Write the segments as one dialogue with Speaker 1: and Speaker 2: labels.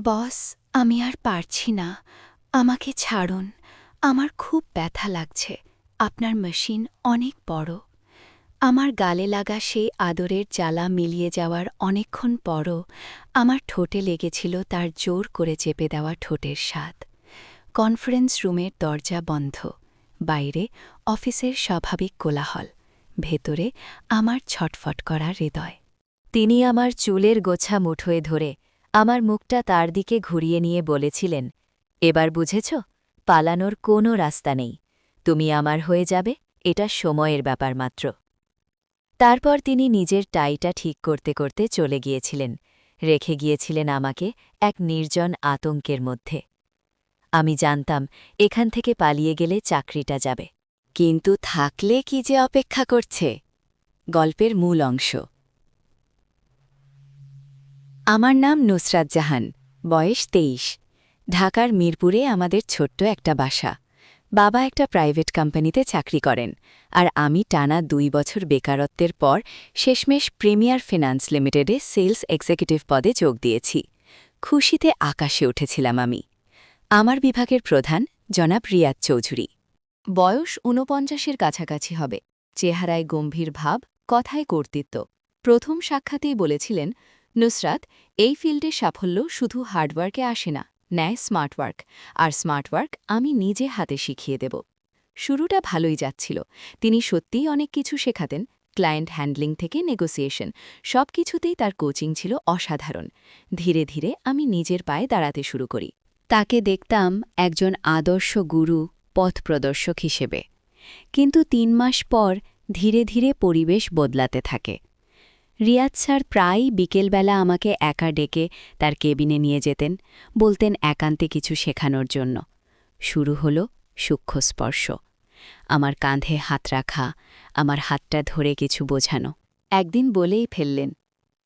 Speaker 1: বস, আমি আর পারছি না। আমাকে ছাড়ুন। আমার খুব ব্যথা লাগছে। আপনার মেশিন অনেক বড়। আমার গালে লাগা সেই আদরের জ্বালা মিলিয়ে যাওয়ার অনেকক্ষণ পরও আমার ঠোঁটে লেগেছিল তার জোর করে চেপে দেওয়া ঠোঁটের স্বাদ। কনফারেন্স রুমের দরজা বন্ধ। বাইরে অফিসের স্বাভাবিক কোলাহল। ভেতরে আমার ছটফট করা হৃদয়।
Speaker 2: তিনি আমার চুলের গোছা মুঠোয় ধরে আমার মুখটা তার দিকে ঘুরিয়ে নিয়ে বলেছিলেন, এবার বুঝেছ, পালানোর কোনো রাস্তা নেই। তুমি আমার হয়ে যাবে, এটা সময়ের ব্যাপার মাত্র। তারপর তিনি নিজের টাইটা ঠিক করতে করতে চলে গিয়েছিলেন, রেখে গিয়েছিলেন আমাকে এক নির্জন আতঙ্কের মধ্যে। আমি জানতাম এখান থেকে পালিয়ে গেলে চাকরিটা যাবে, কিন্তু থাকলে কি যে অপেক্ষা করছে। গল্পের মূল অংশ। আমার নাম নুসরাত জাহান, বয়স ২৩। ঢাকার মিরপুরে আমাদের ছোট্ট একটা বাসা। বাবা একটা প্রাইভেট কোম্পানিতে চাকরি করেন, আর আমি টানা ২ বছর বেকারত্বের পর শেষমেশ প্রিমিয়ার ফিন্যান্স লিমিটেডে সেলস এক্সিকিউটিভ পদে যোগ দিয়েছি। খুশিতে আকাশে উঠেছিলাম আমি। আমার বিভাগের প্রধান জনাব রিয়াদ চৌধুরী। বয়স ৪৯-এর কাছাকাছি হবে। চেহারায় গম্ভীর ভাব, কথায় কর্তৃত্ব। প্রথম সাক্ষাতেই বলেছিলেন, নুসরাত, এই ফিল্ডে সাফল্য শুধু হার্ডওয়ার্কে আসে না, নেয় স্মার্টওয়ার্ক। আর স্মার্টওয়ার্ক আমি নিজে হাতে শিখিয়ে দেব। শুরুটা ভালোই যাচ্ছিল। তিনি সত্যিই অনেক কিছু শেখাতেন, ক্লায়েন্ট হ্যান্ডলিং থেকে নেগোসিয়েশন, সব কিছুতেই তার কোচিং ছিল অসাধারণ। ধীরে ধীরে আমি নিজের পায়ে দাঁড়াতে শুরু করি। তাকে দেখতাম একজন আদর্শ গুরু, পথপ্রদর্শক হিসেবে। কিন্তু ৩ মাস পর ধীরে ধীরে পরিবেশ বদলাতে থাকে। রিয়াদ স্যার প্রায়ই বিকেলবেলা আমাকে একা ডেকে তার কেবিনে নিয়ে যেতেন, বলতেন একান্তে কিছু শেখানোর জন্য। শুরু হল সূক্ষ্ম স্পর্শ, আমার কাঁধে হাত রাখা, আমার হাতটা ধরে কিছু বোঝানো। একদিন বলেই ফেললেন,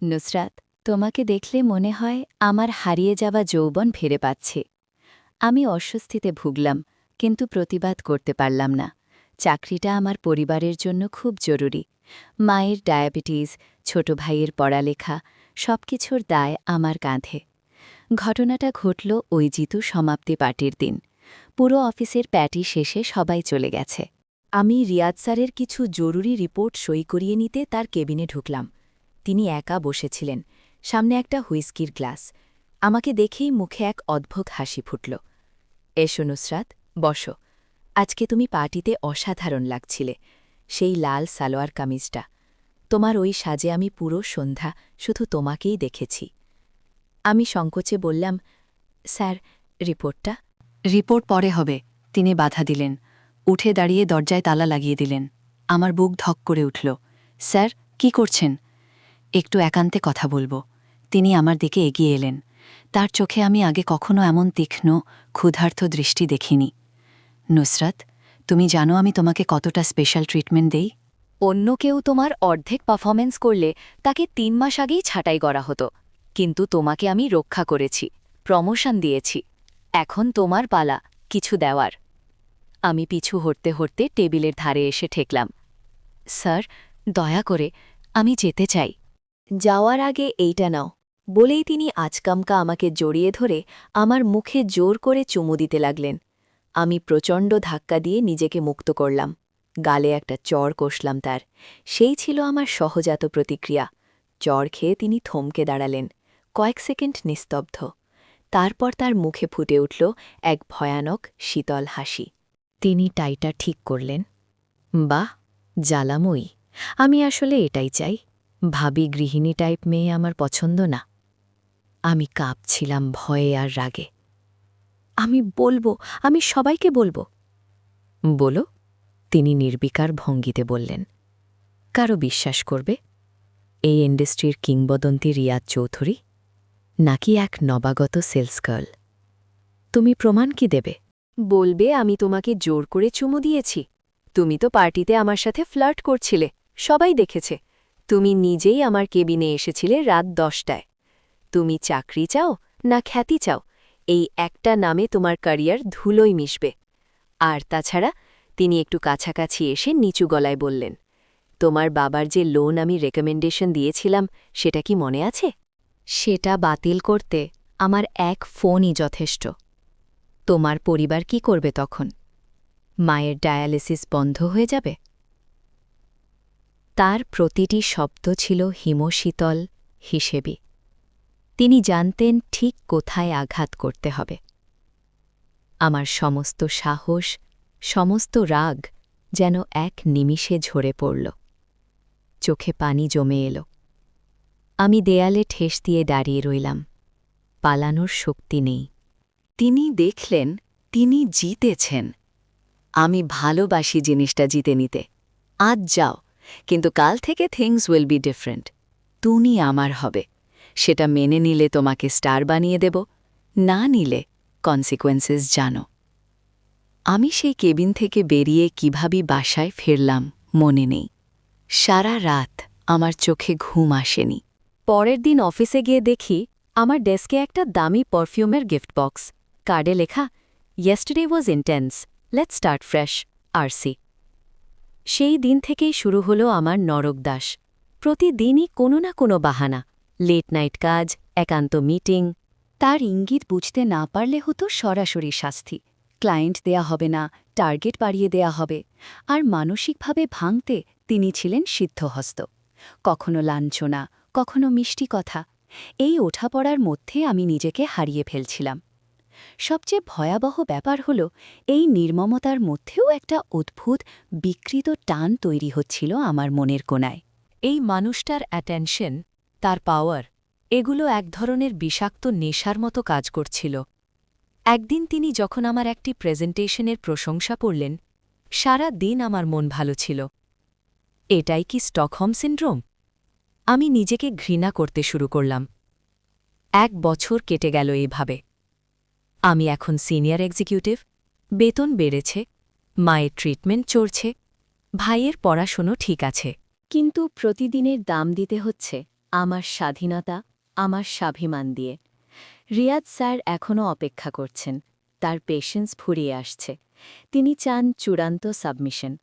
Speaker 2: নুসরাত, তোমাকে দেখলে মনে হয় আমার হারিয়ে যাওয়া যৌবন ফিরে পাচ্ছে। আমি অস্বস্তিতে ভুগলাম, কিন্তু প্রতিবাদ করতে পারলাম না। চাকরিটা আমার পরিবারের জন্য খুব জরুরি। মায়ের ডায়াবেটিস, ছোট ভাইয়ের পড়ালেখা, সবকিছুর দায় আমার কাঁধে। ঘটনাটা ঘটল ওই জিতু সমাপ্তি পার্টির দিন। পুরো অফিসের প্যাটি শেষে সবাই চলে গেছে। আমি রিয়াদ স্যারের কিছু জরুরি রিপোর্ট সই করিয়ে নিতে তার কেবিনে ঢুকলাম। তিনি একা বসেছিলেন, সামনে একটা হুইস্কির গ্লাস। আমাকে দেখেই মুখে এক অদ্ভুত হাসি ফুটল। এসো নুসরাত, বসো। আজকে তুমি পার্টিতে অসাধারণ লাগছিলে, সেই লাল সালোয়ার কামিজটা। তোমার ওই সাজে আমি পুরো সন্ধ্যা শুধু তোমাকেই দেখেছি। আমি সংকোচে বললাম, স্যার, রিপোর্টটা?
Speaker 3: রিপোর্ট পরে হবে, তিনি বাধা দিলেন। উঠে দাঁড়িয়ে দরজায় তালা লাগিয়ে দিলেন। আমার বুক ধক করে উঠল। স্যার, কি করছেন? একটু একান্তে কথা বলবো। তিনি আমার দিকে এগিয়ে এলেন। তার চোখে আমি আগে কখনো এমন তীক্ষ্ণ, ক্ষুধার্ত দৃষ্টি দেখিনি। নুসরাত, তুমি জানো আমি তোমাকে কতটা স্পেশাল ট্রিটমেন্ট দেই?
Speaker 2: অন্য কেউ তোমার অর্ধেক পারফরমেন্স করলে তাকে ৩ মাস আগেই ছাঁটাই করা হতো, কিন্তু তোমাকে আমি রক্ষা করেছি, প্রমোশন দিয়েছি। এখন তোমার পালা কিছু দেওয়ার। আমি পিছু হটতে হটতে টেবিলের ধারে এসে ঠেকলাম। স্যার, দয়া করে, আমি যেতে চাই। যাওয়ার আগে এইটা নাও, বলেই তিনি আচকামকা আমাকে জড়িয়ে ধরে আমার মুখে জোর করে চুমু দিতে লাগলেন। আমি প্রচণ্ড ধাক্কা দিয়ে নিজেকে মুক্ত করলাম। গালে একটা চড় কষলাম তার। সেই ছিল আমার সহজাত প্রতিক্রিয়া। চড় খেয়ে তিনি থমকে দাঁড়ালেন, কয়েক সেকেন্ড নিস্তব্ধ। তারপর তার মুখে ফুটে উঠল এক ভয়ানক শীতল হাসি। তিনি টাইটা ঠিক করলেন। বাহ, জ্বালাময়ী। আমি আসলে এটাই চাই। ভাবি গৃহিণী টাইপ মেয়ে আমার পছন্দ না। আমি কাঁপছিলাম ভয়ে আর রাগে। আমি সবাইকে বলবো। বলো, তিনি নির্বিকার ভঙ্গিতে বললেন। কারো বিশ্বাস করবে? এই ইন্ডাস্ট্রির কিংবদন্তি রিয়াদ চৌধুরী, নাকি এক নবাগত সেলস গার্ল? তুমি প্রমাণ কি দেবে? বলবে আমি তোমাকে জোর করে চুমু দিয়েছি? তুমি তো পার্টিতে আমার সাথে ফ্লার্ট করছিলে, সবাই দেখেছে। তুমি নিজেই আমার কেবিনে এসেছিলে রাত 10টায়। তুমি চাকরি চাও না খ্যাতি চাও? এই একটা নামে তোমার ক্যারিয়ার ধুলোয় মিশবে। আর তাছাড়া, তিনি একটু কাছাকাছি এসে নিচু গলায় বললেন, তোমার বাবার যে লোন আমি রেকমেন্ডেশন দিয়েছিলাম, সেটা কি মনে আছে? সেটা বাতিল করতে আমার এক ফোনই যথেষ্ট। তোমার পরিবার কি করবে তখন? মায়ের ডায়ালিসিস বন্ধ হয়ে যাবে? তার প্রতিটি শব্দ ছিল হিমশীতল হিসেবে। তিনি জানতেন ঠিক কোথায় আঘাত করতে হবে। আমার সমস্ত সাহস, সমস্ত রাগ যেন এক নিমিষে ঝরে পড়ল। চোখে পানি জমে এলো। আমি দেয়ালে ঠেস দিয়ে দাঁড়িয়ে রইলাম। পালানোর শক্তি নেই। তিনি দেখলেন তিনি জিতেছেন। আমি ভালোবাসি জিনিসটা জিতে নিতে। আজ যাও, কিন্তু কাল থেকে থিংস উইল বি ডিফারেন্ট। তুমি আমার হবে। সেটা মেনে নিলে তোমাকে স্টার বানিয়ে দেব, না নিলে কনসিকোয়েন্সেস জানো। আমি সেই কেবিন থেকে বেরিয়ে কিভাবে বাসায় ফিরলাম মনে নেই। সারা রাত আমার চোখে ঘুম আসেনি। পরের দিন অফিসে গিয়ে দেখি আমার ডেস্কে একটা দামি পারফিউমের গিফট বক্স, কার্ডে লেখা, yesterday was intense, let's start fresh, RC. সেই দিন থেকেই শুরু হলো আমার নরকদাস। প্রতিদিনই কোনো না কোনো বাহানা, লেট নাইট কাজ, একান্ত মিটিং। তার ইঙ্গিত বুঝতে না পারলে হতো সরাসরি শাস্তি। ক্লায়েন্ট দেয়া হবে না, টার্গেট বাড়িয়ে দেয়া হবে। আর মানসিকভাবে ভাঙতে তিনি ছিলেন সিদ্ধহস্ত। কখনো লাঞ্ছনা, কখনো মিষ্টি কথা। এই ওঠাপড়ার মধ্যে আমি নিজেকে হারিয়ে ফেলছিলাম। সবচেয়ে ভয়াবহ ব্যাপার হল, এই নির্মমতার মধ্যেও একটা অদ্ভুত বিকৃত টান তৈরি হচ্ছিল আমার মনের কোণায়। এই মানুষটার অ্যাটেনশন, তার পাওয়ার, এগুলো এক ধরনের বিষাক্ত নেশার মতো কাজ করছিল। একদিন তিনি যখন আমার একটি প্রেজেন্টেশনের প্রশংসা করলেন, সারা দিন আমার মন ভালো ছিল। এটাই কি স্টকহোম সিন্ড্রোম? আমি নিজেকে ঘৃণা করতে শুরু করলাম। 1 বছর কেটে গেল এইভাবে। আমি এখন সিনিয়র এক্সিকিউটিভ, বেতন বেড়েছে, মায়ের ট্রিটমেন্ট চলছে, ভাইয়ের পড়াশোনা ঠিক আছে। কিন্তু প্রতিদিনের দাম দিতে হচ্ছে আমার স্বাধীনতা, আমার স্বাভিমান দিয়ে। রিয়াদ স্যার এখনও অপেক্ষা করছেন। তার পেশেন্স ফুরিয়ে আসছে। তিনি চান চূড়ান্ত সাবমিশন।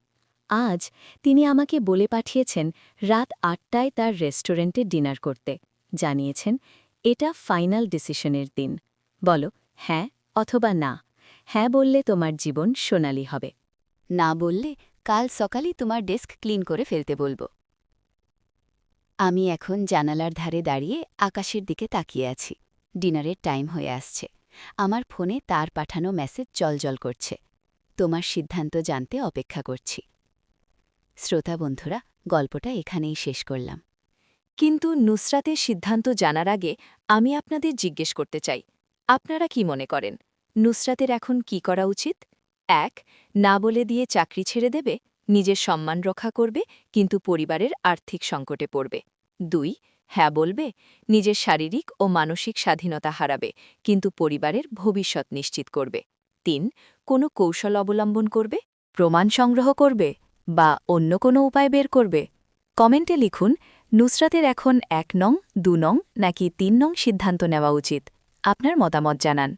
Speaker 2: আজ তিনি আমাকে বলে পাঠিয়েছেন রাত 8টায় তার রেস্টুরেন্টে ডিনার করতে। জানিয়েছেন এটা ফাইনাল ডিসিশনের দিন। বলো হ্যাঁ অথবা না। হ্যাঁ বললে তোমার জীবন সোনালি হবে, না বললে কাল সকালেই তোমার ডেস্ক ক্লিন করে ফেলতে বলবো। আমি এখন জানালার ধারে দাঁড়িয়ে আকাশের দিকে তাকিয়ে আছি। ডিনারের টাইম হয়ে আসছে। আমার ফোনে তার পাঠানো মেসেজ জলজল করছে। তোমার সিদ্ধান্ত জানতে অপেক্ষা করছি। শ্রোতা বন্ধুরা, গল্পটা এখানেই শেষ করলাম। কিন্তু নুসরাতের সিদ্ধান্ত জানার আগে আমি আপনাদের জিজ্ঞেস করতে চাই, আপনারা কি মনে করেন নুসরাতের এখন কি করা উচিত? 1. না বলে দিয়ে চাকরি ছেড়ে দেবে, নিজের সম্মান রক্ষা করবে, কিন্তু পরিবারের আর্থিক সংকটে পড়বে। 2. হ্যাঁ বলবে, নিজের শারীরিক ও মানসিক স্বাধীনতা হারাবে, কিন্তু পরিবারের ভবিষ্যৎ নিশ্চিত করবে। 3. কোনো কৌশল অবলম্বন করবে, প্রমাণ সংগ্রহ করবে, বা অন্য কোনো উপায় বের করবে? কমেন্টে লিখুন নুসরাতের এখন 1 নং, 2 নং নাকি 3 নং সিদ্ধান্ত নেওয়া উচিত। আপনার মতামত জানান।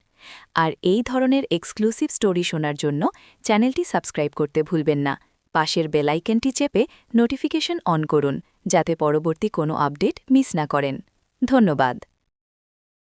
Speaker 2: আর এই ধরনের এক্সক্লুসিভ স্টোরি শোনার জন্য চ্যানেলটি সাবস্ক্রাইব করতে ভুলবেন না। পাশের বেল আইকনটি চেপে নোটিফিকেশন অন করুন, যাতে পরবর্তী কোনো আপডেট মিস না করেন। ধন্যবাদ।